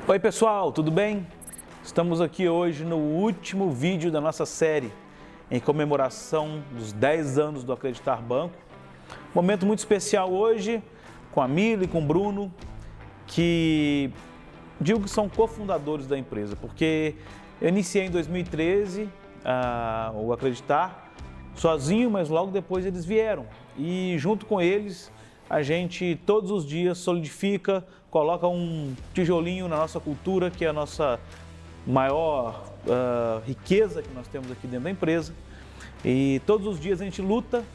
Oi pessoal, tudo bem? Estamos aqui hoje no último vídeo da nossa série em comemoração dos 10 anos do Acreditar Banco. Momento muito especial hoje com a Mila e com o Bruno, que digo que são cofundadores da empresa, porque eu iniciei em 2013 o Acreditar sozinho, mas logo depois eles vieram e junto com eles a gente todos os dias solidifica, coloca um tijolinho na nossa cultura, que é a nossa maior riqueza que nós temos aqui dentro da empresa, e todos os dias a gente luta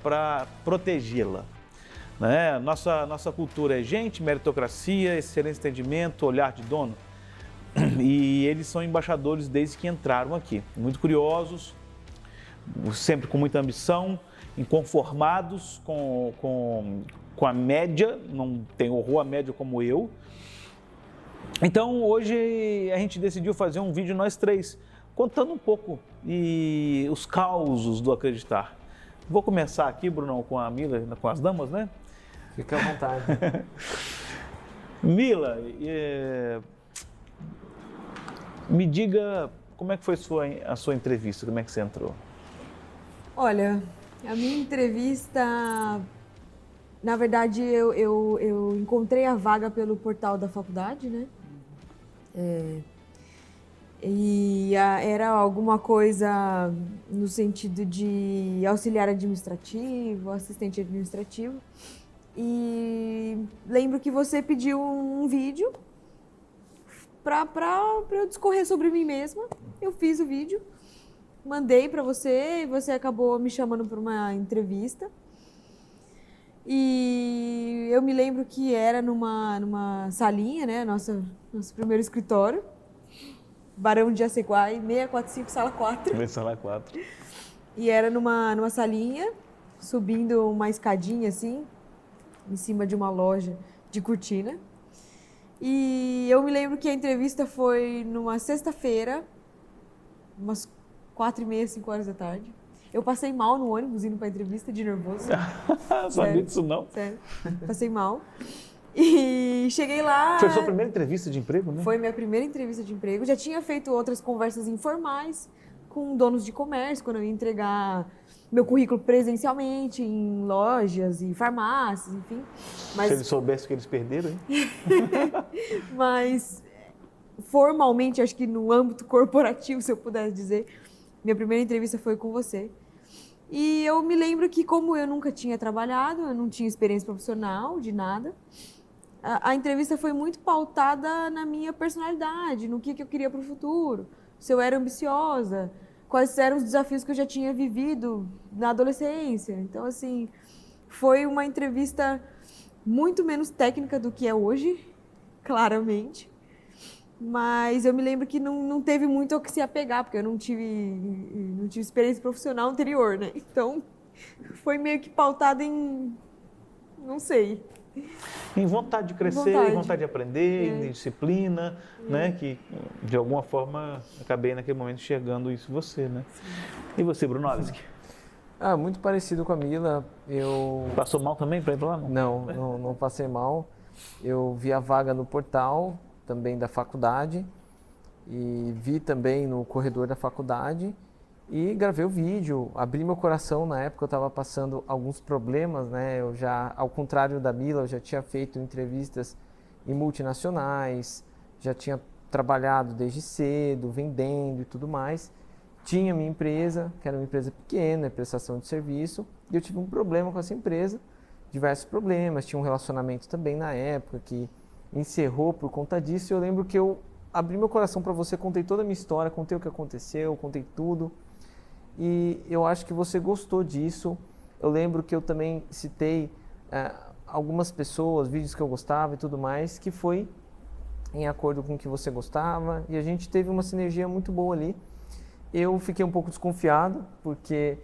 para protegê-la. Né? Nossa cultura é gente, meritocracia, excelência, entendimento, olhar de dono. E eles são embaixadores desde que entraram aqui, muito curiosos, sempre com muita ambição, inconformados com a média, não tem horror à média como eu. Então hoje a gente decidiu fazer um vídeo nós três, contando um pouco os causos do Acreditar. Vou começar aqui, Brunão, com a Mila, com as damas, né? Fica à vontade. Mila, me diga como é que foi a sua entrevista, como é que você entrou? Olha, a minha entrevista, na verdade, eu encontrei a vaga pelo portal da faculdade, né? Era alguma coisa no sentido de auxiliar administrativo, assistente administrativo. E lembro que você pediu um vídeo para eu discorrer sobre mim mesma. Eu fiz o vídeo, mandei para você e você acabou me chamando para uma entrevista. E eu me lembro que era numa salinha, né, nosso primeiro escritório, Barão de Jaceguai, 645, sala 4. Sala 4. E era numa salinha, subindo uma escadinha assim, em cima de uma loja de cortina. E eu me lembro que a entrevista foi numa sexta-feira, umas 4h30, 5 horas da tarde. Eu passei mal no ônibus indo para a entrevista, de nervoso. Sabia disso não? Sério, passei mal. E cheguei lá... Foi a sua primeira entrevista de emprego, né? Foi minha primeira entrevista de emprego. Já tinha feito outras conversas informais com donos de comércio, quando eu ia entregar meu currículo presencialmente em lojas e farmácias, enfim. Mas... Se eles soubessem que eles perderam, hein? Mas, formalmente, acho que no âmbito corporativo, se eu pudesse dizer, minha primeira entrevista foi com você. E eu me lembro que, como eu nunca tinha trabalhado, eu não tinha experiência profissional de nada, a entrevista foi muito pautada na minha personalidade, no que eu queria para o futuro, se eu era ambiciosa, quais eram os desafios que eu já tinha vivido na adolescência. Então, assim, foi uma entrevista muito menos técnica do que é hoje, claramente. Mas eu me lembro que não teve muito ao que se apegar, porque eu não tive experiência profissional anterior, né? Então, foi meio que pautada em... não sei. Em vontade de crescer, vontade de aprender, em disciplina, né? Que, de alguma forma, acabei naquele momento enxergando isso em você, né? Sim. E você, Brunovski? Muito parecido com a Mila. Passou mal também para ir para lá? Não passei mal. Eu vi a vaga no portal também da faculdade e vi também no corredor da faculdade e gravei o vídeo, abri meu coração. Na época eu estava passando alguns problemas, né? Eu já, ao contrário da Mila, eu já tinha feito entrevistas em multinacionais, já tinha trabalhado desde cedo, vendendo e tudo mais. Tinha minha empresa, que era uma empresa pequena, prestação de serviço, e eu tive um problema com essa empresa, diversos problemas, tinha um relacionamento também na época que encerrou por conta disso. Eu lembro que eu abri meu coração para você, contei toda a minha história, contei o que aconteceu, contei tudo. E eu acho que você gostou disso. Eu lembro que eu também citei algumas pessoas, vídeos que eu gostava e tudo mais, que foi em acordo com o que você gostava. E a gente teve uma sinergia muito boa ali. Eu fiquei um pouco desconfiado, porque...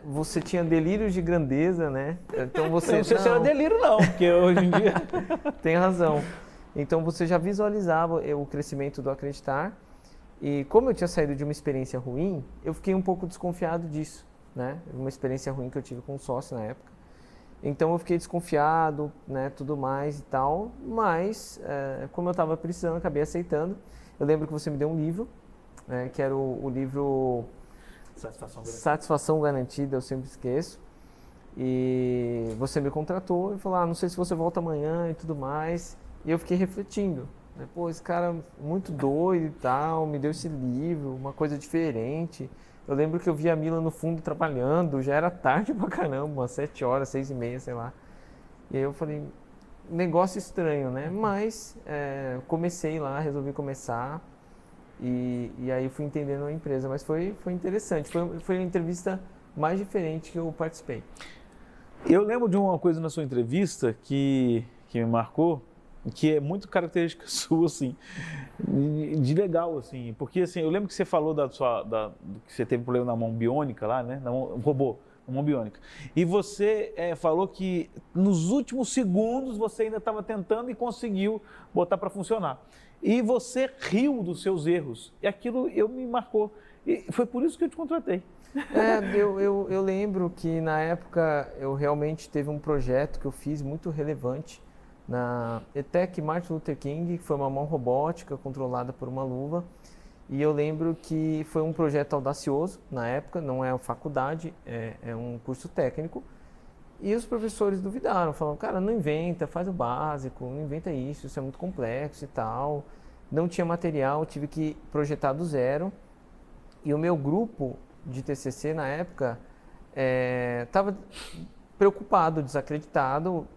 você tinha delírios de grandeza, né? Então você... Não sei se era delírio não, porque hoje em dia... Tem razão. Então você já visualizava o crescimento do Acreditar. E como eu tinha saído de uma experiência ruim, eu fiquei um pouco desconfiado disso, né? Uma experiência ruim que eu tive com um sócio na época. Então eu fiquei desconfiado, né, tudo mais e tal, mas como eu estava precisando, acabei aceitando. Eu lembro que você me deu um livro, né, que era o livro Satisfação Garantida, eu sempre esqueço. E você me contratou e falou, não sei se você volta amanhã e tudo mais. E eu fiquei refletindo, né? Pô, esse cara muito doido e tal, me deu esse livro, uma coisa diferente. Eu lembro que eu vi a Mila no fundo trabalhando, já era tarde pra caramba, umas 7 horas, 6h30, sei lá. E aí eu falei, negócio estranho, né? Mas comecei lá, resolvi começar e aí fui entendendo a empresa. Mas foi interessante, foi a entrevista mais diferente que eu participei. Eu lembro de uma coisa na sua entrevista que me marcou, que é muito característica sua, assim, de legal, assim, porque, assim, eu lembro que você falou que você teve problema na mão biônica lá, né, um robô, na mão biônica, e você falou que nos últimos segundos você ainda estava tentando e conseguiu botar para funcionar, e você riu dos seus erros, e aquilo me marcou, e foi por isso que eu te contratei. Eu lembro que na época eu realmente teve um projeto que eu fiz muito relevante na ETEC Martin Luther King, que foi uma mão robótica controlada por uma luva. E eu lembro que foi um projeto audacioso na época, não é uma faculdade, é um curso técnico. E os professores duvidaram, falaram, cara, não inventa, faz o básico, não inventa isso é muito complexo e tal. Não tinha material, tive que projetar do zero. E o meu grupo de TCC na época estava preocupado, desacreditado,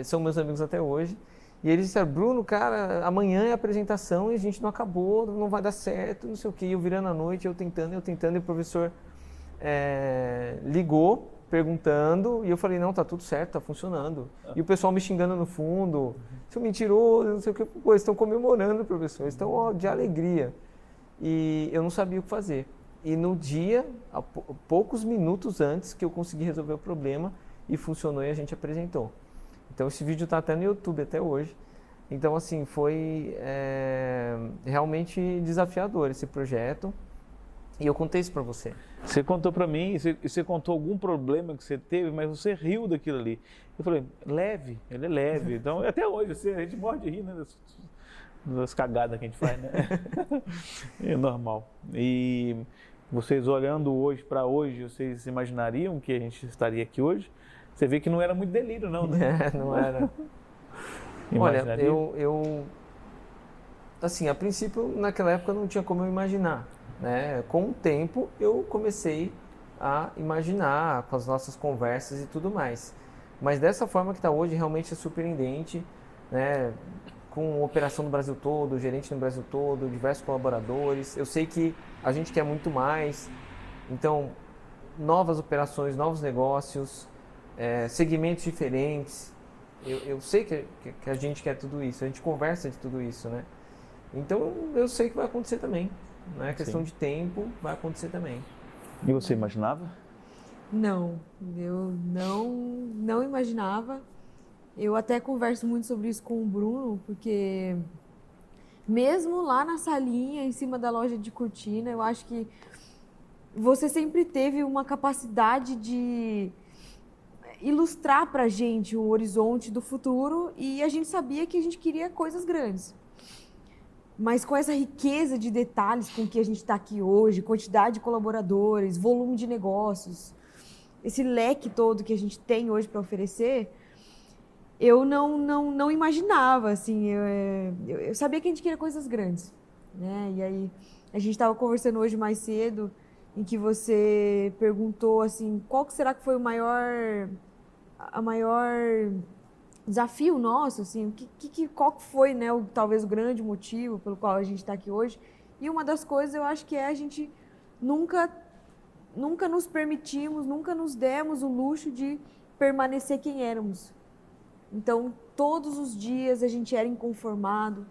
são meus amigos até hoje, e eles disseram, Bruno, cara, amanhã é a apresentação e a gente não acabou, não vai dar certo, não sei o que, eu virando a noite, eu tentando, e o professor ligou, perguntando, e eu falei, não, tá tudo certo, tá funcionando, e o pessoal me xingando no fundo, seu mentiroso, não sei o que, pô, eles estão comemorando, professor, eles estão de alegria, e eu não sabia o que fazer. E no dia, poucos minutos antes que eu consegui resolver o problema e funcionou e a gente apresentou. Então esse vídeo está até no YouTube até hoje. Então assim, foi realmente desafiador esse projeto e eu contei isso para você. Você contou para mim, você contou algum problema que você teve, mas você riu daquilo ali. Eu falei, leve, ele é leve. Então até hoje a gente morre de rir, né? Das cagadas que a gente faz, né? É normal. E vocês olhando hoje para hoje, vocês imaginariam que a gente estaria aqui hoje? Você vê que não era muito delírio, não, né? Não era. Olha, assim, a princípio, naquela época não tinha como eu imaginar, né? Com o tempo, eu comecei a imaginar com as nossas conversas e tudo mais. Mas dessa forma que está hoje, realmente é surpreendente, né? Com operação no Brasil todo, gerente no Brasil todo, diversos colaboradores. Eu sei que a gente quer muito mais, então, novas operações, novos negócios, segmentos diferentes. Eu sei que a gente quer tudo isso, a gente conversa de tudo isso, né? Então, eu sei que vai acontecer também. Não é questão de tempo, vai acontecer também. E você imaginava? Não, eu não imaginava. Eu até converso muito sobre isso com o Bruno, porque mesmo lá na salinha, em cima da loja de cortina, eu acho que você sempre teve uma capacidade de ilustrar pra gente o horizonte do futuro e a gente sabia que a gente queria coisas grandes. Mas com essa riqueza de detalhes com que a gente está aqui hoje, quantidade de colaboradores, volume de negócios, esse leque todo que a gente tem hoje para oferecer, eu não imaginava, assim, eu sabia que a gente queria coisas grandes, né? E aí, a gente estava conversando hoje mais cedo, em que você perguntou, assim, qual que será que foi a maior desafio nosso, assim, qual que foi, né, talvez o grande motivo pelo qual a gente está aqui hoje. E uma das coisas, eu acho que a gente nunca nos permitimos, nunca nos demos o luxo de permanecer quem éramos. Então, todos os dias a gente era inconformado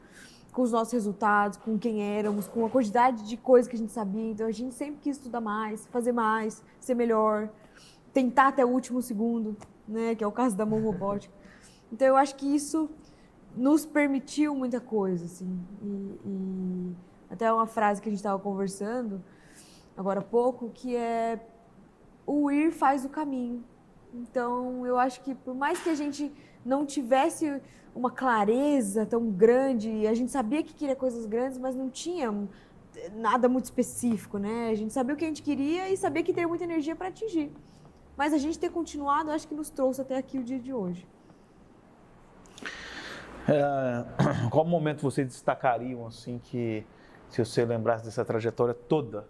com os nossos resultados, com quem éramos, com a quantidade de coisas que a gente sabia. Então, a gente sempre quis estudar mais, fazer mais, ser melhor, tentar até o último segundo, né? Que é o caso da mão robótica. Então, eu acho que isso nos permitiu muita coisa, assim. E até uma frase que a gente estava conversando agora há pouco, que é: o ir faz o caminho. Então, eu acho que por mais que a gente não tivesse uma clareza tão grande, a gente sabia que queria coisas grandes, mas não tinha nada muito específico, né? A gente sabia o que a gente queria e sabia que teria muita energia para atingir. Mas a gente ter continuado, acho que nos trouxe até aqui o dia de hoje. Qual momento vocês destacariam, assim, que se você lembrasse dessa trajetória toda,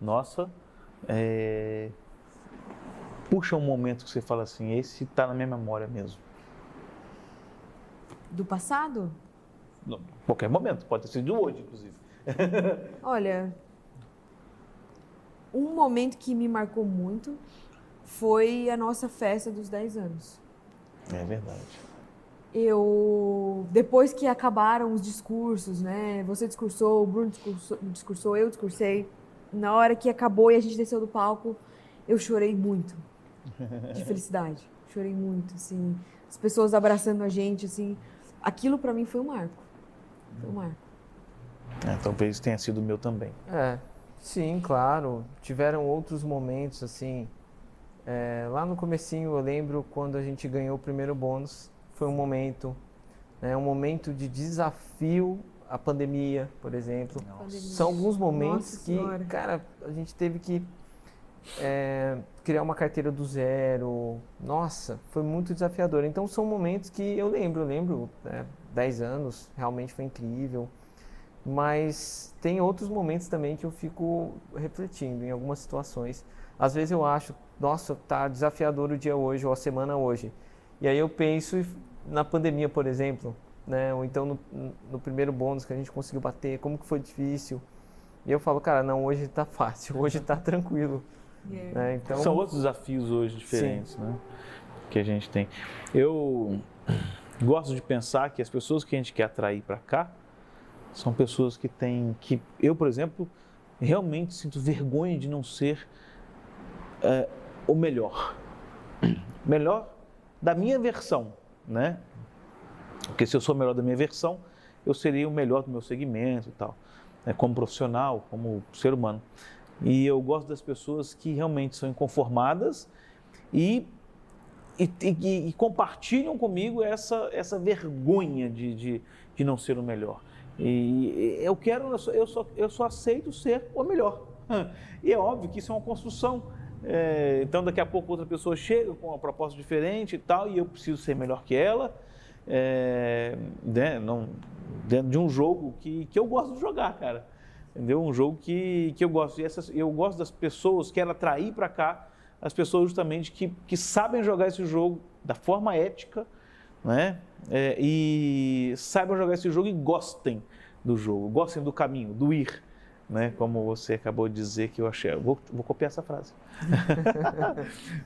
nossa, puxa um momento que você fala assim, esse está na minha memória mesmo. Do passado? Não, qualquer momento, pode ter sido de hoje, inclusive. Olha, um momento que me marcou muito foi a nossa festa dos 10 anos. É verdade. Depois que acabaram os discursos, né? Você discursou, o Bruno discursou, eu discursei. Na hora que acabou e a gente desceu do palco, eu chorei muito de felicidade. Chorei muito, assim. As pessoas abraçando a gente, assim. Aquilo pra mim foi um marco. Foi um marco. Talvez tenha sido o meu também. Sim, claro. Tiveram outros momentos, assim. Lá no comecinho, eu lembro quando a gente ganhou o primeiro bônus. Foi um momento, né, um momento de desafio à pandemia, por exemplo. São alguns momentos que, cara, a gente teve que criar uma carteira do zero. Nossa, foi muito desafiador. Então, são momentos que eu lembro, 10 anos, realmente foi incrível. Mas tem outros momentos também que eu fico refletindo em algumas situações. Às vezes eu acho, nossa, tá desafiador o dia hoje ou a semana hoje. E aí eu penso na pandemia, por exemplo, né? Ou então no primeiro bônus que a gente conseguiu bater, como que foi difícil. E eu falo, cara, não, hoje tá fácil, hoje tá tranquilo. Né? Então, são outros desafios hoje diferentes, né? Que a gente tem. Eu gosto de pensar que as pessoas que a gente quer atrair para cá são pessoas que têm, que eu, por exemplo, realmente sinto vergonha de não ser o melhor da minha versão, né? Porque se eu sou o melhor da minha versão, eu seria o melhor do meu segmento e tal, né? Como profissional, como ser humano. E eu gosto das pessoas que realmente são inconformadas e compartilham comigo essa vergonha de não ser o melhor. E eu só aceito ser o melhor. E é óbvio que isso é uma construção. Então daqui a pouco outra pessoa chega com uma proposta diferente e tal, e eu preciso ser melhor que ela, dentro de um jogo que eu gosto de jogar, cara. Entendeu? Um jogo que eu gosto. E eu gosto das pessoas, quero atrair para cá as pessoas justamente que sabem jogar esse jogo da forma ética, né? E saibam jogar esse jogo e gostem do jogo, gostem do caminho, do ir, né? Como você acabou de dizer, que eu achei. Vou copiar essa frase.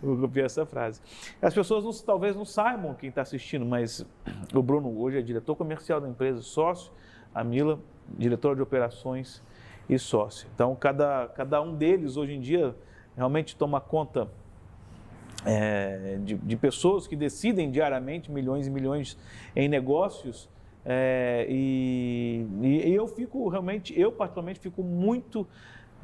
Vou copiar essa frase. As pessoas talvez não saibam, quem está assistindo, mas o Bruno hoje é diretor comercial da empresa, sócio, a Mila, diretora de operações e sócio. Então, cada um deles hoje em dia realmente toma conta de pessoas que decidem diariamente milhões e milhões em negócios. E eu particularmente fico muito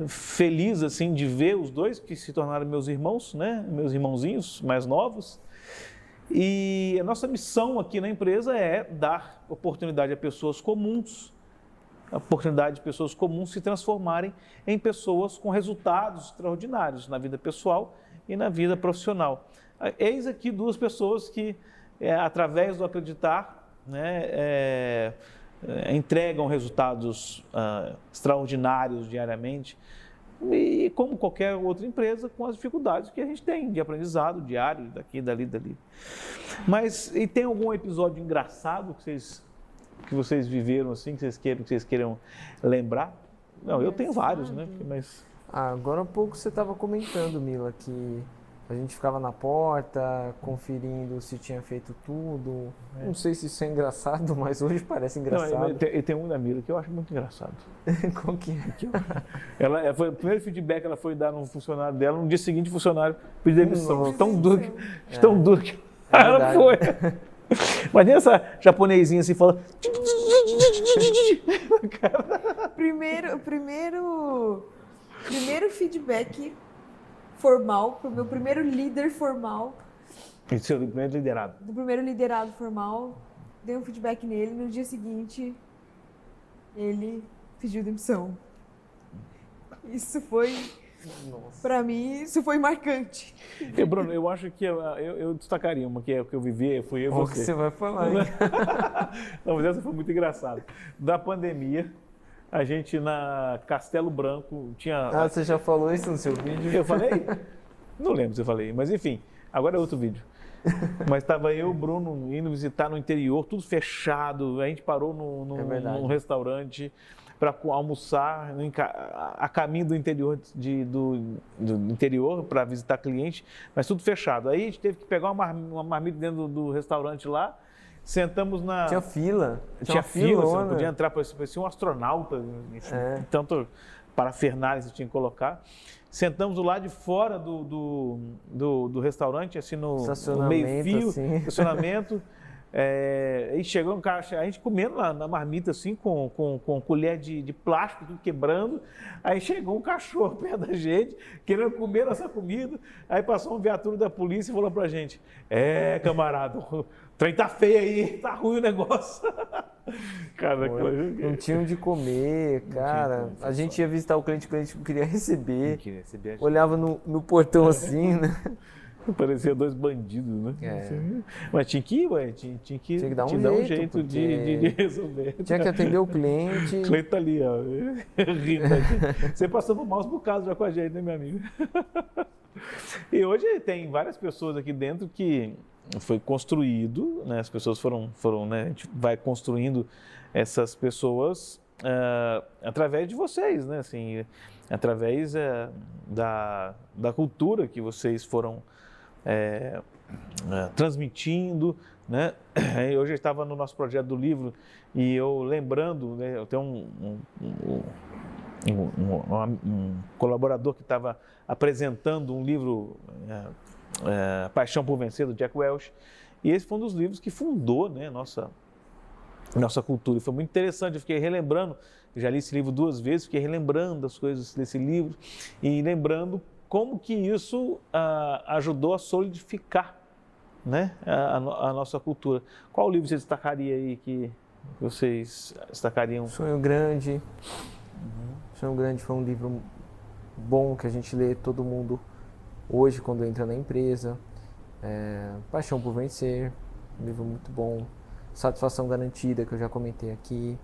feliz assim de ver os dois que se tornaram meus irmãos, né? Meus irmãozinhos mais novos. E a nossa missão aqui na empresa é dar oportunidade a pessoas comuns, a oportunidade de pessoas comuns se transformarem em pessoas com resultados extraordinários na vida pessoal e na vida profissional. Eis aqui duas pessoas que, através do acreditar, né, entregam resultados extraordinários diariamente, e como qualquer outra empresa, com as dificuldades que a gente tem de aprendizado diário, daqui, dali. Mas, e tem algum episódio engraçado que vocês viveram assim, que vocês queiram lembrar? Não, eu tenho vários, né? Mas... agora há pouco você estava comentando, Mila, que a gente ficava na porta, conferindo se tinha feito tudo. Não sei se isso é engraçado, mas hoje parece engraçado. Não, tem um da Mila que eu acho muito engraçado. Qual que é? Ela foi o primeiro feedback que ela foi dar no funcionário dela, no dia seguinte o funcionário pediu demissão. Tão duro que ela foi. Imagina essa japonesinha assim falando. Primeiro feedback formal, pro meu primeiro líder formal E seu primeiro liderado? Do primeiro liderado formal, dei um feedback nele, no dia seguinte ele pediu demissão. Isso foi, para mim, isso foi marcante. Bruno, eu acho que eu destacaria uma que é o que eu vivi, fui eu e O você. que você vai falar, hein? Não, mas essa foi muito engraçada. Da pandemia, a gente na Castelo Branco tinha... Ah, você já falou isso no seu vídeo? Eu falei? Não lembro se eu falei, mas enfim, agora é outro vídeo. Mas estava eu e o Bruno indo visitar no interior, tudo fechado, a gente parou num restaurante para almoçar a caminho do interior, do interior para visitar cliente, mas tudo fechado. Aí a gente teve que pegar uma marmita dentro do restaurante lá, sentamos na... Tinha fila. Tinha fila, você não podia entrar, parecia um astronauta, tanto parafernália você tinha que colocar. Sentamos do lado de fora do restaurante, assim, no meio-fio, assim. estacionamento. E chegou um cara, a gente comendo na marmita, assim, com colher de plástico, tudo quebrando. Aí chegou um cachorro perto da gente, querendo comer nossa comida. Aí passou uma viatura da polícia e falou pra gente: camarada, o trem tá feio aí, tá ruim o negócio. Cara, não tinha onde comer, cara. A gente ia visitar o cliente não queria receber. Olhava no portão assim, né? Parecia dois bandidos, né? Mas tinha que ir, ué. Tinha que dar um jeito de resolver. Tinha que atender o cliente. O cliente tá ali, ó, rindo aqui. Você passou por maus bocados já com a gente, né, meu amigo? E hoje tem várias pessoas aqui dentro que foi construído, né? As pessoas foram, né? A gente vai construindo essas pessoas através de vocês, né? Assim, através da cultura que vocês foram transmitindo, né? Hoje eu estava no nosso projeto do livro e eu lembrando, né? Eu tenho um colaborador que estava apresentando um livro, Paixão por Vencer, do Jack Welch, e esse foi um dos livros que fundou, né, nossa cultura. E foi muito interessante, eu fiquei relembrando, eu já li esse livro 2 vezes, fiquei relembrando as coisas desse livro e lembrando como que isso ajudou a solidificar, né, a nossa cultura. Qual livro você destacaria aí que vocês destacariam? Sonho Grande. Sonho Grande foi um livro bom que a gente lê todo mundo hoje quando entra na empresa. Paixão por Vencer, um livro muito bom. Satisfação Garantida, que eu já comentei aqui.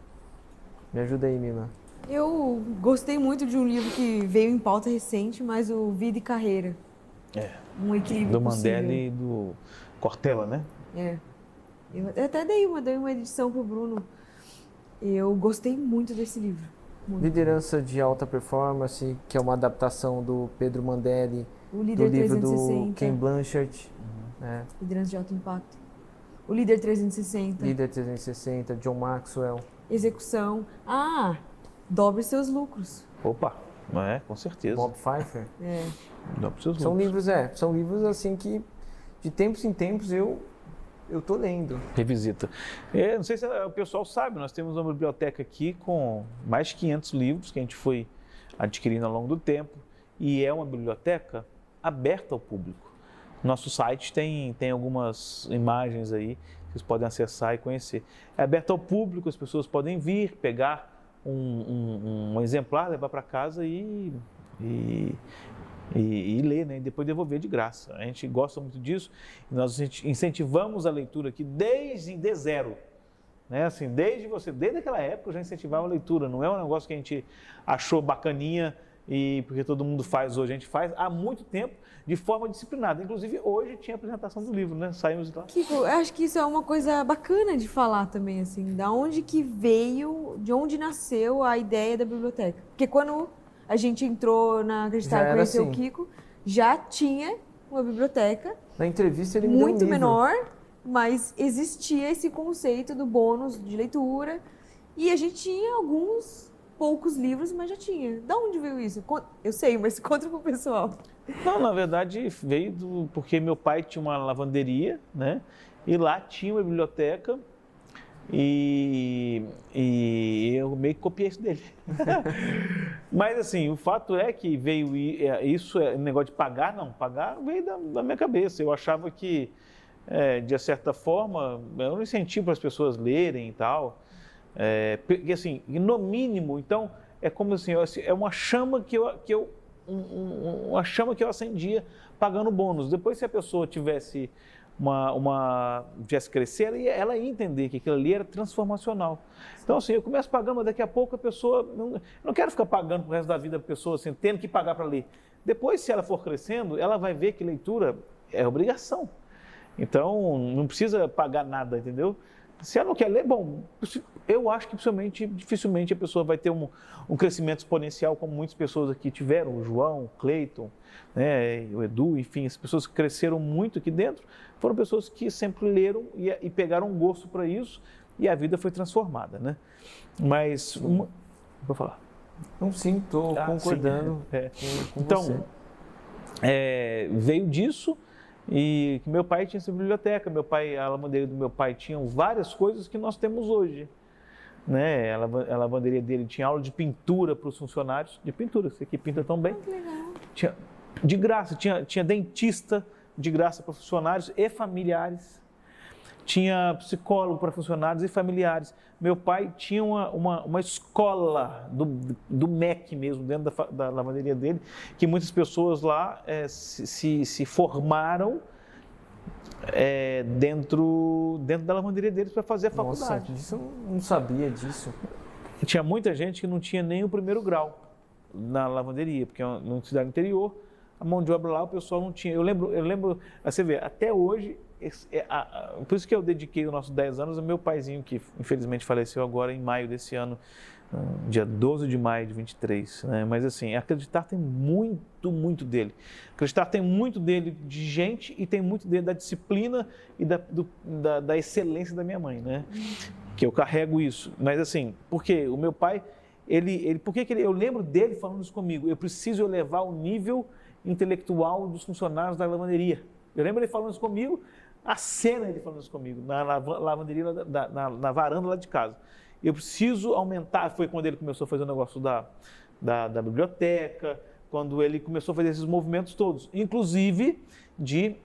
Me ajuda aí, Mila. Eu gostei muito de um livro que veio em pauta recente, mas o Vida e Carreira. Um equilíbrio do Mandela e do Cortella, né? Eu até dei uma edição pro Bruno. Eu gostei muito desse livro. Muito. Liderança de Alta Performance, que é uma adaptação do Pedro Mandelli, o Líder do livro 360. do Ken Blanchard. Liderança de Alto Impacto. O Líder 360. Líder 360, John Maxwell. Execução. Dobre seus lucros. Opa, com certeza. Bob Pfeiffer. Dobre seus São lucros. livros assim que de tempos em tempos eu tô lendo. Revisita. Não sei se o pessoal sabe, nós temos uma biblioteca aqui com mais de 500 livros que a gente foi adquirindo ao longo do tempo e é uma biblioteca aberta ao público. Nosso site tem algumas imagens aí que vocês podem acessar e conhecer. É aberto ao público, as pessoas podem vir, pegar um exemplar, levar para casa e ler, né? E depois devolver de graça. A gente gosta muito disso e nós incentivamos a leitura aqui desde zero. Né? Assim, desde aquela época eu já incentivava a leitura. Não é um negócio que a gente achou bacaninha e porque todo mundo faz hoje. A gente faz há muito tempo de forma disciplinada. Inclusive hoje tinha a apresentação do livro, né? Saímos de lá. Kiko, eu acho que isso é uma coisa bacana de falar também, assim, da onde que veio, de onde nasceu a ideia da biblioteca. Porque quando a gente entrou na Acreditar e conheceu assim. o Kiko, já tinha uma biblioteca. Na entrevista ele me deu um Muito livro. menor, mas existia esse conceito do bônus de leitura. E a gente tinha poucos livros, mas já tinha. Da onde veio isso? Eu sei, mas conta pro pessoal. Não, na verdade veio porque meu pai tinha uma lavanderia, né? E lá tinha uma biblioteca e eu meio que copiei isso dele. Mas assim, o fato é que veio isso, negócio de pagar, não, pagar veio da minha cabeça. Eu achava que de certa forma, eu não incentivo as pessoas lerem e tal, porque assim, no mínimo, então, é como assim, é uma chama uma chama que eu acendia pagando bônus. Depois, se a pessoa tivesse tivesse crescer, ela ia entender que aquilo ali era transformacional. Então, assim, eu começo pagando, mas daqui a pouco a pessoa, eu não quero ficar pagando pro resto da vida a pessoa, assim, tendo que pagar para ler. Depois, se ela for crescendo, ela vai ver que leitura é obrigação. Então, não precisa pagar nada, entendeu? Se ela não quer ler, bom, eu acho que dificilmente a pessoa vai ter um crescimento exponencial como muitas pessoas aqui tiveram, o João, o Cleiton, né, o Edu, enfim, as pessoas que cresceram muito aqui dentro foram pessoas que sempre leram e pegaram gosto para isso e a vida foi transformada, né? Mas, vou falar. Não, sim, estou concordando com então, você. Veio disso. E que meu pai tinha essa biblioteca, a lavanderia do meu pai tinha várias coisas que nós temos hoje. Né? A lavanderia dele tinha aula de pintura para os funcionários, de pintura, você que pinta tão bem. Que legal. Tinha, de graça, tinha dentista de graça para funcionários e familiares. Tinha psicólogo para funcionários e familiares. Meu pai tinha uma escola do MEC mesmo, dentro da lavanderia dele, que muitas pessoas lá se formaram dentro da lavanderia deles para fazer a faculdade. Nossa, eu não sabia disso. Tinha muita gente que não tinha nem o primeiro grau na lavanderia, porque é uma cidade interior, a mão de obra lá o pessoal não tinha. Eu lembro, você vê, até hoje, por isso que eu dediquei os nossos 10 anos ao meu paizinho, que infelizmente faleceu agora em maio desse ano, dia 12 de maio de 23. Né? Mas assim, acreditar tem muito dele. Acreditar tem muito dele de gente e tem muito dele da disciplina e da excelência da minha mãe, né? Que eu carrego isso. Mas assim, porque o meu pai, eu lembro dele falando isso comigo, eu preciso elevar o nível intelectual dos funcionários da lavanderia. Eu lembro ele falando isso comigo, a cena ele falando isso comigo, na lavanderia, na varanda lá de casa. Eu preciso aumentar, foi quando ele começou a fazer o negócio da biblioteca, quando ele começou a fazer esses movimentos todos, inclusive de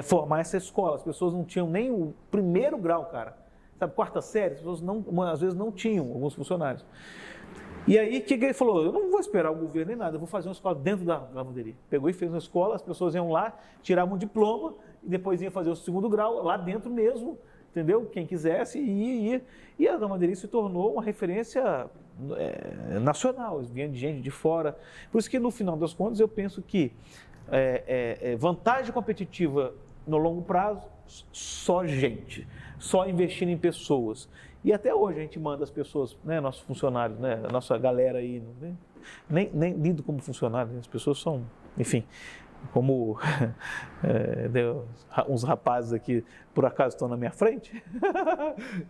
formar essa escola. As pessoas não tinham nem o primeiro grau, cara. Sabe, quarta série, as pessoas às vezes não tinham, alguns funcionários. E aí, o que ele falou? Eu não vou esperar o governo nem nada, eu vou fazer uma escola dentro da lavanderia. Pegou e fez uma escola, as pessoas iam lá, tiravam um diploma e depois iam fazer o segundo grau lá dentro mesmo, entendeu? Quem quisesse ia. E a lavanderia se tornou uma referência nacional, vinha de gente de fora. Por isso que, no final das contas, eu penso que vantagem competitiva no longo prazo, só gente, só investir em pessoas. E até hoje a gente manda as pessoas, né, nossos funcionários, né, a nossa galera aí, né, nem lido como funcionário, as pessoas são, enfim, como uns rapazes aqui, por acaso, estão na minha frente,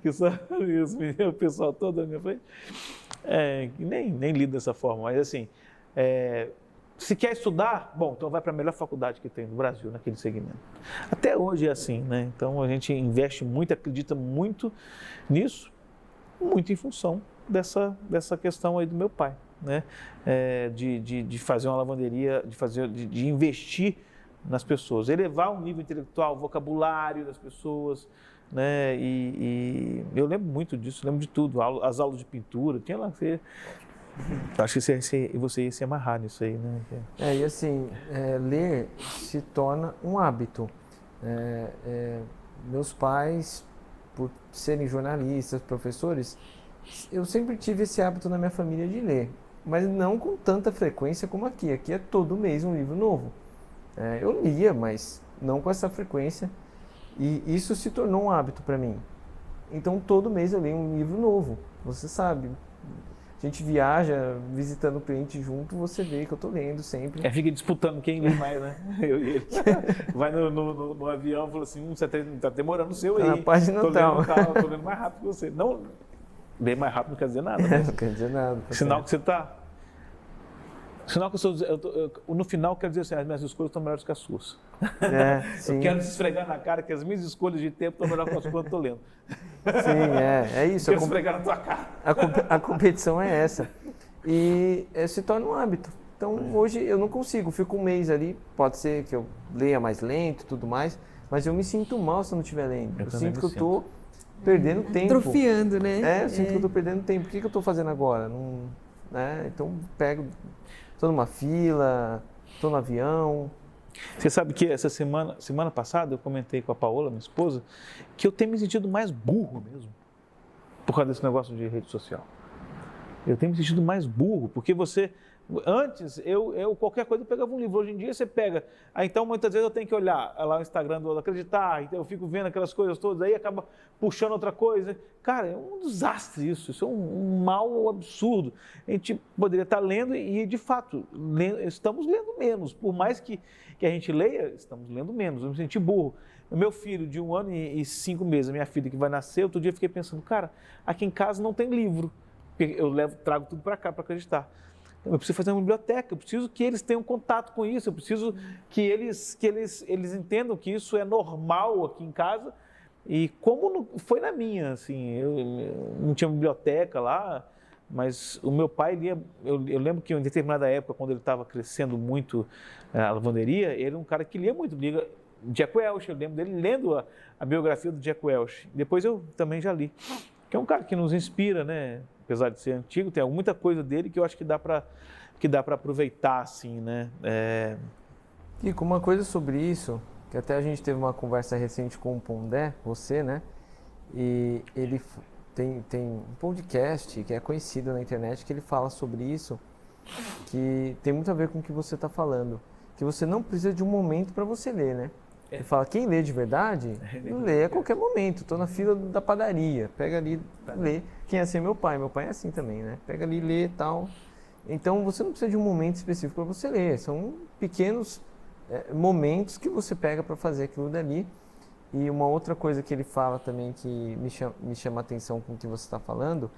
que são o pessoal todo na minha frente, nem lido dessa forma, mas assim, se quer estudar, bom, então vai para a melhor faculdade que tem no Brasil, naquele segmento. Até hoje é assim, né? Então a gente investe muito, acredita muito nisso, muito em função dessa questão aí do meu pai, né? De fazer uma lavanderia, de investir nas pessoas, elevar o nível intelectual, o vocabulário das pessoas, né? E eu lembro muito disso, lembro de tudo, as aulas de pintura, tinha lá que acho que você ia se amarrar nisso aí, né? E assim, ler se torna um hábito. Meus pais, por serem jornalistas, professores, eu sempre tive esse hábito na minha família de ler, mas não com tanta frequência como aqui. Aqui é todo mês um livro novo. Eu lia, mas não com essa frequência, e isso se tornou um hábito para mim. Então, todo mês eu leio um livro novo, você sabe. A gente viaja visitando o cliente junto, você vê que eu tô lendo sempre. Fica disputando quem lê mais, né? Eu e ele. Vai no avião e fala assim, você tá demorando o seu aí. Na página tô lendo mais rápido que você. Não, ler mais rápido não quer dizer nada, né? Não quer dizer nada. Sinal que você tá... Sinal que no final quer dizer assim, as minhas escolhas estão melhores que as suas. Sim. Eu quero se esfregar na cara que as minhas escolhas de tempo estão melhores que as suas quando eu tô lendo. Sim, é isso. Quero esfregar na tua cara. A competição é essa. E se torna um hábito. Então, hoje eu não consigo, fico um mês ali, pode ser que eu leia mais lento e tudo mais, mas eu me sinto mal se eu não estiver lendo. Eu também sinto que eu me estou perdendo tempo. Atrofiando, né? Eu sinto que eu estou perdendo tempo. O que eu estou fazendo agora? Não, né? Então, estou numa fila, estou no avião. Você sabe que essa semana passada, eu comentei com a Paola, minha esposa, que eu tenho me sentido mais burro mesmo, por causa desse negócio de rede social. Eu tenho me sentido mais burro, porque antes, qualquer coisa eu pegava um livro. Hoje em dia você pega. Então, muitas vezes eu tenho que olhar lá o Instagram do Acreditar, então eu fico vendo aquelas coisas todas, aí acaba puxando outra coisa. Cara, é um desastre isso é um mal absurdo. A gente poderia estar lendo e, de fato, estamos lendo menos. Por mais que a gente leia, estamos lendo menos. Eu me senti burro. O meu filho, de 1 ano e 5 meses, a minha filha que vai nascer, outro dia eu fiquei pensando, cara, aqui em casa não tem livro. Eu trago tudo para cá para Acreditar. Eu preciso fazer uma biblioteca, eu preciso que eles tenham contato com isso, eu preciso que eles entendam que isso é normal aqui em casa. E como foi na minha, assim, eu não tinha biblioteca lá, mas o meu pai lia, eu lembro que em determinada época, quando ele estava crescendo muito a lavanderia, ele era um cara que lia muito, Jack Welch, eu lembro dele lendo a biografia do Jack Welch. Depois eu também já li, que é um cara que nos inspira, né? Apesar de ser antigo, tem muita coisa dele que eu acho que dá para aproveitar, assim, né? E com uma coisa sobre isso, que até a gente teve uma conversa recente com o Pondé, você, né? E ele tem um podcast que é conhecido na internet que ele fala sobre isso, que tem muito a ver com o que você está falando, que você não precisa de um momento para você ler, né? Ele fala, quem lê de verdade, lê a qualquer momento. Estou na fila da padaria, pega ali, lê. Quem é assim é meu pai é assim também, né? Pega ali, lê e tal. Então, você não precisa de um momento específico para você ler. São pequenos momentos que você pega para fazer aquilo dali. E uma outra coisa que ele fala também que me chama a atenção com o que você está falando,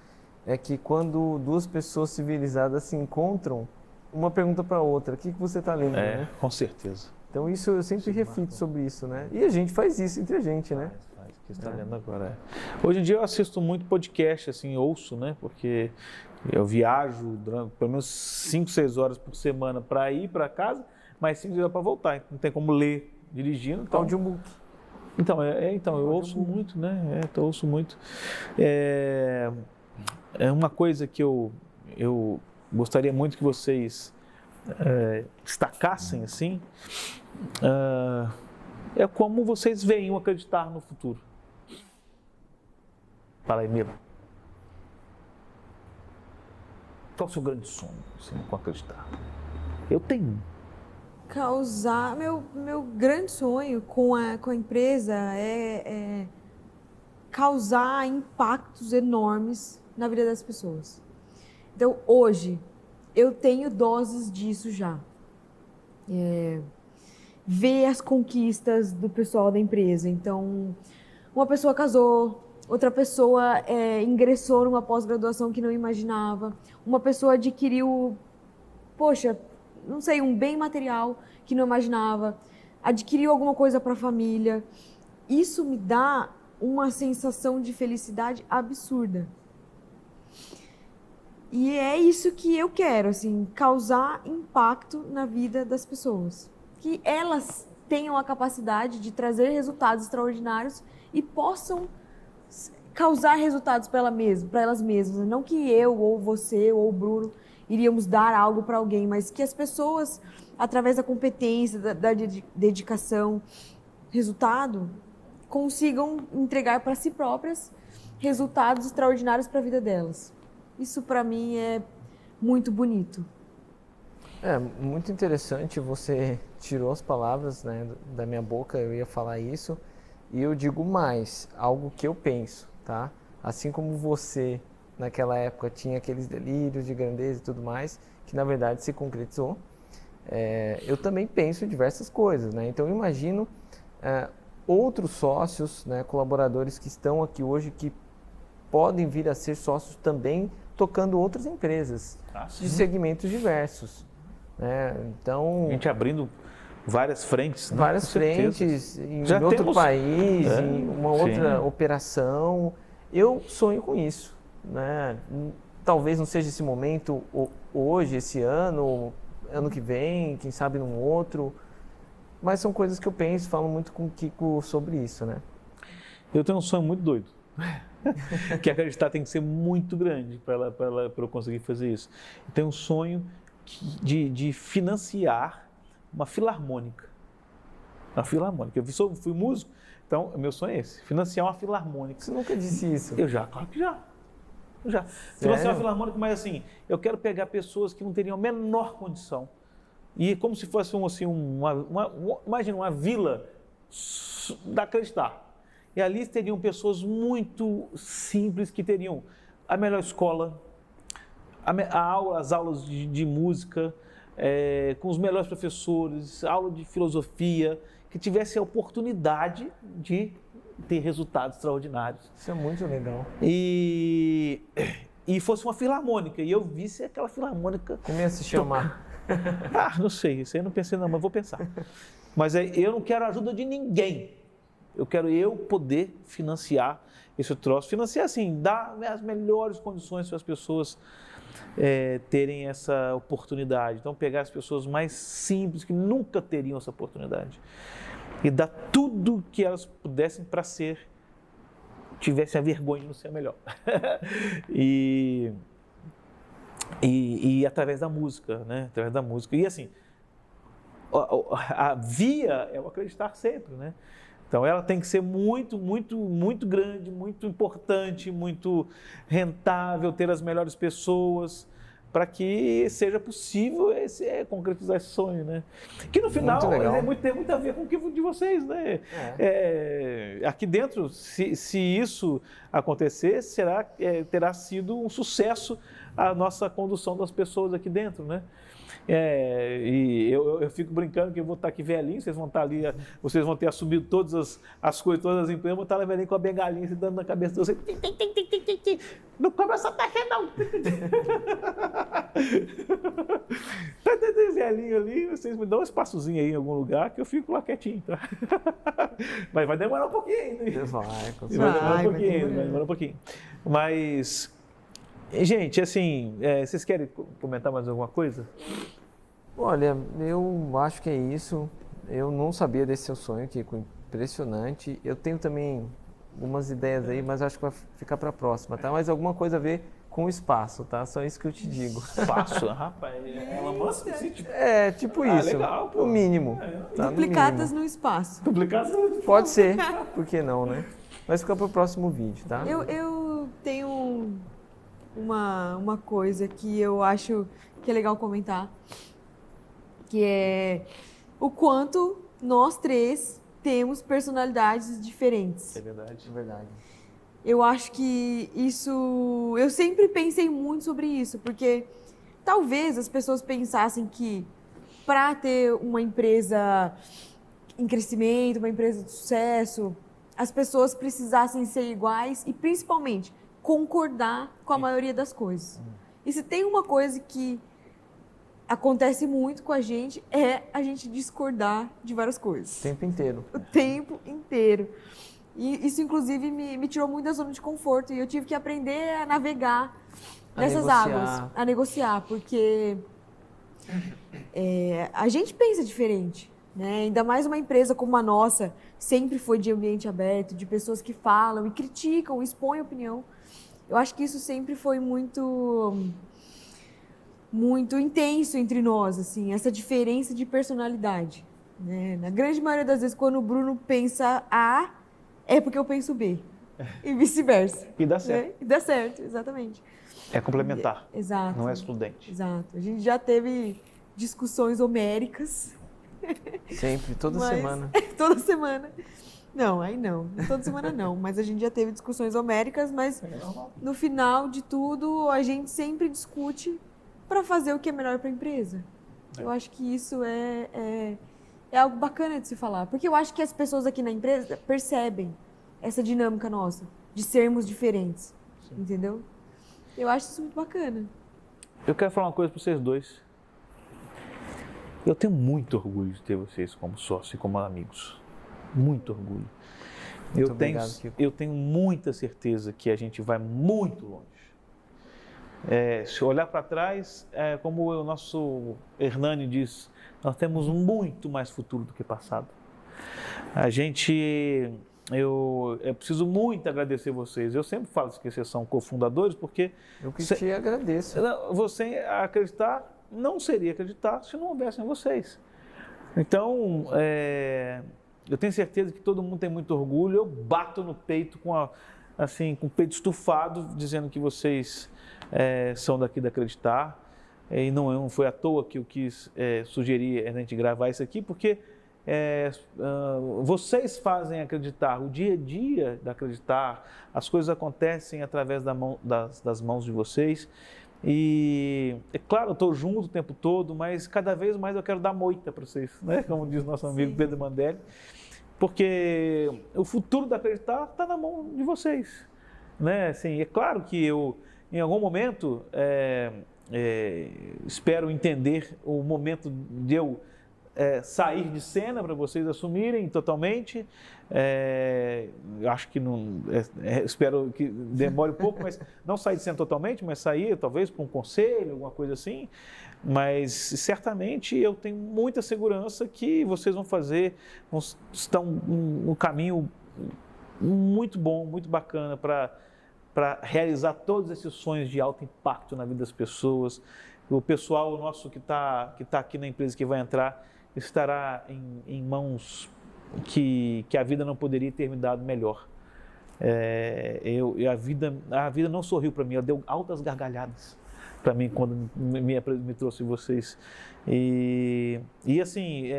é que quando duas pessoas civilizadas se encontram, uma pergunta para a outra, o que você está lendo, né? Com certeza. Então isso eu sempre reflito sobre isso, né? E a gente faz isso entre a gente, né? Faz. O que você está lendo agora. Hoje em dia eu assisto muito podcast, assim, ouço, né? Porque eu viajo pelo menos 5, 6 horas por semana para ir para casa, mas 5 dias para voltar. Não tem como ler dirigindo. Então, Audiobook. Então, eu ouço muito, né? Eu ouço muito. É uma coisa que eu gostaria muito que vocês destacassem, assim, é como vocês veem o Acreditar no futuro. Fala aí, Mila. Qual é o seu grande sonho, assim, com Acreditar? Eu tenho. Causar... Meu grande sonho com a empresa é causar impactos enormes na vida das pessoas. Então, hoje, eu tenho doses disso já. Ver as conquistas do pessoal da empresa. Então, uma pessoa casou, outra pessoa ingressou numa pós-graduação que não imaginava, uma pessoa adquiriu, não sei, um bem material que não imaginava, adquiriu alguma coisa para a família. Isso me dá uma sensação de felicidade absurda. E é isso que eu quero, assim, causar impacto na vida das pessoas. Que elas tenham a capacidade de trazer resultados extraordinários e possam causar resultados para elas mesmas. Não que eu, ou você, ou o Bruno iríamos dar algo para alguém, mas que as pessoas, através da competência, da dedicação, resultado, consigam entregar para si próprias resultados extraordinários para a vida delas. Isso, para mim, é muito bonito. Muito interessante, você tirou as palavras, né, da minha boca, eu ia falar isso, e eu digo mais, algo que eu penso, tá? Assim como você, naquela época, tinha aqueles delírios de grandeza e tudo mais, que na verdade se concretizou, eu também penso em diversas coisas, né? Então, eu imagino outros sócios, né, colaboradores que estão aqui hoje, que podem vir a ser sócios também, tocando outras empresas de segmentos diversos. Então, a gente abrindo várias frentes, né? Várias frentes, em outro país, em uma outra operação. Eu sonho com isso, né? Talvez não seja esse momento hoje, esse ano que vem, quem sabe num outro, Mas são coisas que eu penso, falo muito com o Kiko sobre isso, né? Eu tenho um sonho muito doido. Que acreditar tem que ser muito grande para eu conseguir fazer isso. Eu tenho um sonho de financiar uma filarmônica. Uma filarmônica. Eu fui músico, então meu sonho é esse, financiar uma filarmônica. Você nunca disse isso? Claro que já. Financiar uma filarmônica, mas assim, eu quero pegar pessoas que não teriam a menor condição. E como se fosse imagina uma vila da Acreditar. E ali teriam pessoas muito simples que teriam a melhor escola, as aulas de música, com os melhores professores, aula de filosofia, que tivesse a oportunidade de ter resultados extraordinários. Isso é muito legal. E fosse uma filarmônica, e eu visse aquela filarmônica... Como ia se chamar? Não sei, isso aí eu não pensei não, mas vou pensar. Mas eu não quero a ajuda de ninguém. Eu quero poder financiar esse troço. Financiar assim, dar as melhores condições para as pessoas terem essa oportunidade. Então, pegar as pessoas mais simples, que nunca teriam essa oportunidade. E dar tudo que elas pudessem para tivessem a vergonha de não ser a melhor. E através da música, né? Através da música. E assim, a via é o acreditar sempre, né? Então ela tem que ser muito, muito, muito grande, muito importante, muito rentável, ter as melhores pessoas, para que seja possível concretizar esse sonho, né? Que no final tem muito a ver com o que de vocês, né? Aqui dentro, se isso acontecer, terá sido um sucesso a nossa condução das pessoas aqui dentro, né? E eu fico brincando que eu vou estar aqui velhinho, vocês vão estar ali, vocês vão ter assumido todas as coisas, todas as empresas, eu vou estar lá velhinho com a bengalinha se dando na cabeça de vocês. Não come essa taxa não! Tá velhinho ali, vocês me dão um espaçozinho aí em algum lugar que eu fico lá quietinho, tá? Mas vai demorar um pouquinho ainda. Vai demorar um pouquinho. Mas... Gente, assim, vocês querem comentar mais alguma coisa? Olha, eu acho que é isso. Eu não sabia desse seu sonho, Kiko, impressionante. Eu tenho também algumas ideias aí, mas acho que vai ficar para a próxima, tá? Mas alguma coisa a ver com o espaço, tá? Só isso que eu te digo. Espaço? Rapaz, ela mostra assim, tipo... tipo isso, legal, pô. no mínimo. Tá? Duplicadas no espaço. Duplicadas no espaço. Pode ser, por que não, né? Mas fica para o próximo vídeo, tá? Eu tenho... Uma coisa que eu acho que é legal comentar, que é o quanto nós três temos personalidades diferentes. É verdade. É verdade. Eu acho que isso... Eu sempre pensei muito sobre isso, porque talvez as pessoas pensassem que para ter uma empresa em crescimento, uma empresa de sucesso, as pessoas precisassem ser iguais e, principalmente, concordar com a maioria das coisas. E se tem uma coisa que acontece muito com a gente, é a gente discordar de várias coisas. O tempo inteiro. O tempo inteiro. E isso, inclusive, me tirou muito da zona de conforto. E eu tive que aprender a navegar nessas águas, a negociar, porque a gente pensa diferente, né? Ainda mais uma empresa como a nossa, sempre foi de ambiente aberto, de pessoas que falam e criticam, expõem opinião. Eu acho que isso sempre foi muito intenso entre nós, assim, essa diferença de personalidade, né? Na grande maioria das vezes, quando o Bruno pensa A, é porque eu penso B. E vice-versa. E dá certo. Né? E dá certo, exatamente. É complementar. Exato. Não é excludente. Exato. A gente já teve discussões homéricas. Sempre, toda semana. Toda semana. Não, aí não. Toda semana não. Mas a gente já teve discussões homéricas, mas no final de tudo, a gente sempre discute para fazer o que é melhor para a empresa. Eu acho que isso é algo bacana de se falar. Porque eu acho que as pessoas aqui na empresa percebem essa dinâmica nossa, de sermos diferentes. Sim. Entendeu? Eu acho isso muito bacana. Eu quero falar uma coisa para vocês dois. Eu tenho muito orgulho de ter vocês como sócio e como amigos. Muito orgulho. Muito obrigado, Kiko. Eu tenho muita certeza que a gente vai muito longe. Se olhar para trás, como o nosso Hernani diz, nós temos muito mais futuro do que passado. Eu preciso muito agradecer vocês. Eu sempre falo que vocês são cofundadores, porque... Eu que te agradeço. Você acreditar não seria acreditar se não houvessem vocês. Então, eu tenho certeza que todo mundo tem muito orgulho. Eu bato no peito com o peito estufado, dizendo que vocês são daqui da Acreditar. E não foi à toa que eu quis sugerir a gente gravar isso aqui, porque vocês fazem acreditar, o dia a dia da Acreditar, as coisas acontecem através das mãos de vocês. E é claro, eu estou junto o tempo todo, mas cada vez mais eu quero dar moita para vocês, né? Como diz nosso amigo Pedro Mandelli, porque o futuro da Acreditar está na mão de vocês, né? Assim, é claro que eu, em algum momento, espero entender o momento de eu sair de cena para vocês assumirem totalmente. Acho que não, espero que demore um pouco, mas não sair de cena totalmente, mas sair talvez para um conselho, alguma coisa assim. Mas certamente eu tenho muita segurança que vocês estão no caminho muito bom, muito bacana para realizar todos esses sonhos de alto impacto na vida das pessoas. O pessoal nosso que tá aqui na empresa, que vai entrar, estará em mãos que a vida não poderia ter me dado melhor. A vida não sorriu para mim, ela deu altas gargalhadas para mim quando me trouxe vocês. E assim,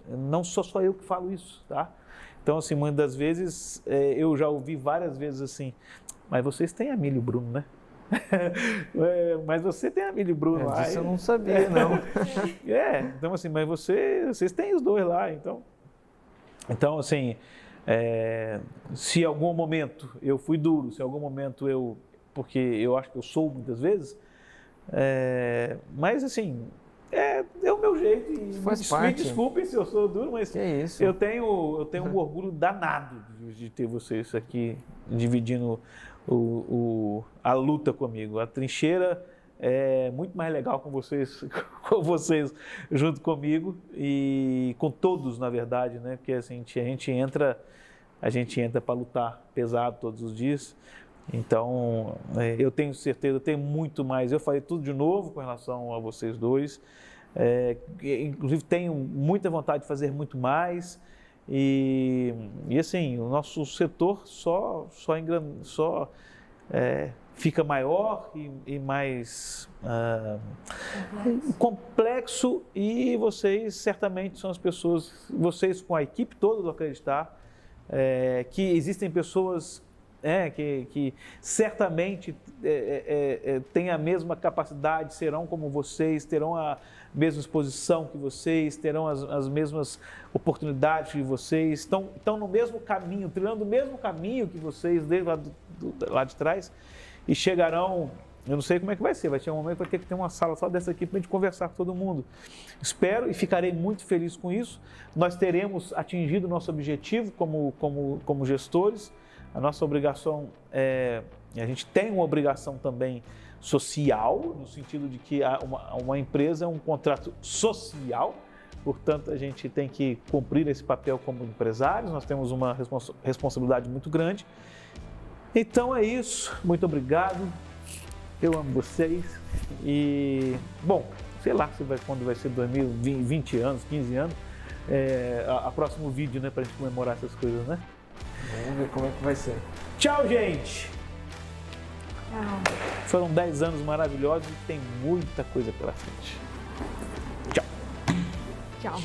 não sou só eu que falo isso, tá? Então, assim, muitas das vezes, eu já ouvi várias vezes assim, mas vocês têm a Milly e o Bruno, né? Mas você tem a Milly e o Bruno lá. Disso eu não sabia, não. Então assim, mas vocês têm os dois lá, então assim, se em algum momento eu fui duro, se em algum momento porque eu acho que eu sou muitas vezes, mas assim, é o meu jeito, e me desculpem se eu sou duro, mas eu tenho um orgulho danado de ter vocês aqui dividindo a luta comigo. A trincheira é muito mais legal com vocês junto comigo e com todos, na verdade, né? Porque assim, a gente entra para lutar pesado todos os dias. Então, eu tenho certeza, eu tenho muito mais. Eu falei tudo de novo com relação a vocês dois. Inclusive, tenho muita vontade de fazer muito mais. E assim, o nosso setor só fica maior e mais complexo, e vocês certamente são as pessoas, vocês com a equipe toda do Acreditar, que existem pessoas que certamente têm a mesma capacidade, serão como vocês, terão a mesma exposição que vocês, terão as mesmas oportunidades que vocês, estão no mesmo caminho, trilhando o mesmo caminho que vocês, desde lá de trás, e chegarão. Eu não sei como é que vai ser, vai chegar um momento que vai ter que ter uma sala só dessa aqui para a gente conversar com todo mundo. Espero e ficarei muito feliz com isso. Nós teremos atingido o nosso objetivo como gestores. A nossa obrigação a gente tem uma obrigação também social, no sentido de que uma empresa é um contrato social, portanto a gente tem que cumprir esse papel como empresários, nós temos uma responsabilidade muito grande. Então é isso, muito obrigado, eu amo vocês e, bom, sei lá quando vai ser 2020 anos, 15 anos, a próximo vídeo, né, para a gente comemorar essas coisas, né? Vamos ver como é que vai ser. Tchau, gente! Tchau. Foram 10 anos maravilhosos e tem muita coisa pela frente. Tchau! Tchau.